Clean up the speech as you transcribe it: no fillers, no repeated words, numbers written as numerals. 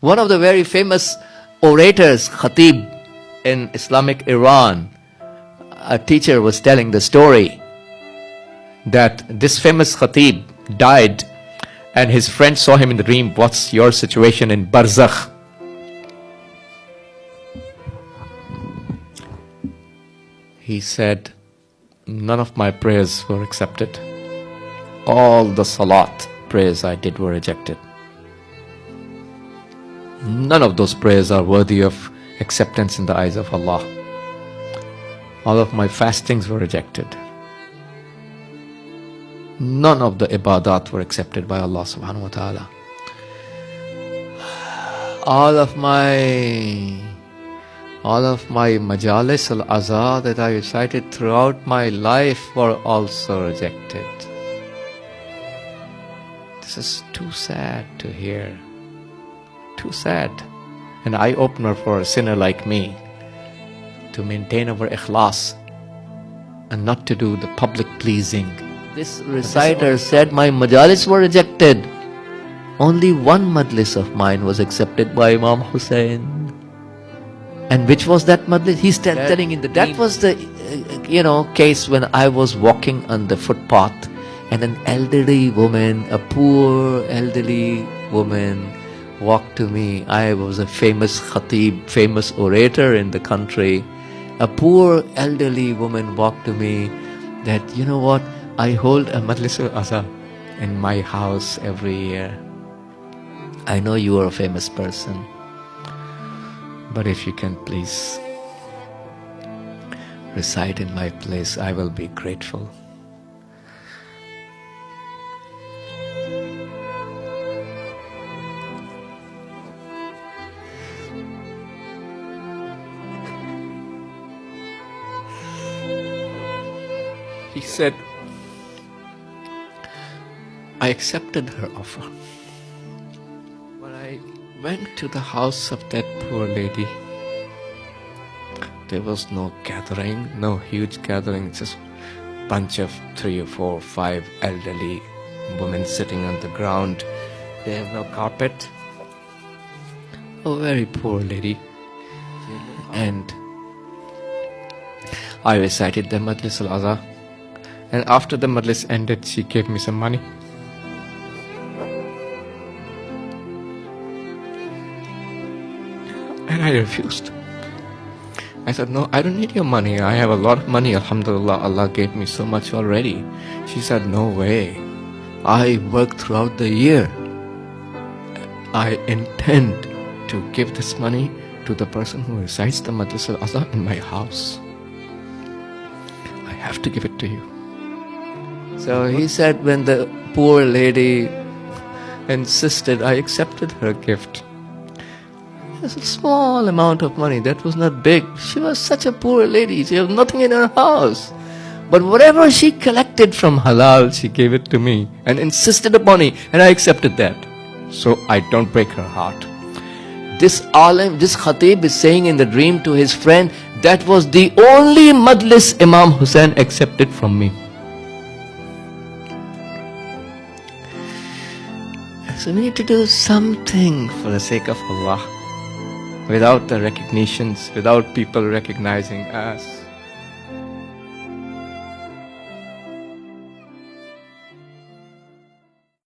One of the very famous orators, Khatib, in Islamic Iran, a teacher was telling the story that this famous Khatib died and his friend saw him in the dream. What's your situation in Barzakh? He said, none of my prayers were accepted. All the salat prayers I did were rejected. None of those prayers are worthy of acceptance in the eyes of Allah. All of my fastings were rejected. None of the ibadat were accepted by Allah subhanahu wa ta'ala. All of my majalis al-azhar that I recited throughout my life were also rejected. This is too sad to hear. Too sad. An eye-opener for a sinner like me to maintain our ikhlas and not to do the public pleasing. This reciter said my majalis were rejected. Only one majlis of mine was accepted by Imam Hussein. And which was that majlis? He's telling in the dream. That was the case when I was walking on the footpath and an elderly woman, a poor elderly woman, walked to me. I was a famous khatib, famous orator in the country. A poor elderly woman walked to me that, you know what, I hold a majlis al-azhar in my house every year. I know you are a famous person, but if you can please recite in my place, I will be grateful. He said, I accepted her offer. When I went to the house of that poor lady, there was no gathering, no huge gathering, just a bunch of 3 or 4 or 5 elderly women sitting on the ground. They have no carpet. A very poor lady. And I recited the Majlis al-Azhar. And after the Majlis ended, she gave me some money. And I refused. I said, no, I don't need your money. I have a lot of money. Alhamdulillah, Allah gave me so much already. She said, no way. I work throughout the year. I intend to give this money to the person who recites the Majlis al-Azhar in my house. I have to give it to you. So he said, when the poor lady insisted, I accepted her gift. It's a small amount of money. That was not big. She was such a poor lady. She had nothing in her house. But whatever she collected from halal, she gave it to me and insisted upon it. And I accepted that. So I don't break her heart. This alim, this khatib is saying in the dream to his friend, that was the only majlis Imam Hussein accepted from me. So we need to do something for the sake of Allah, without the recognitions, without people recognizing us.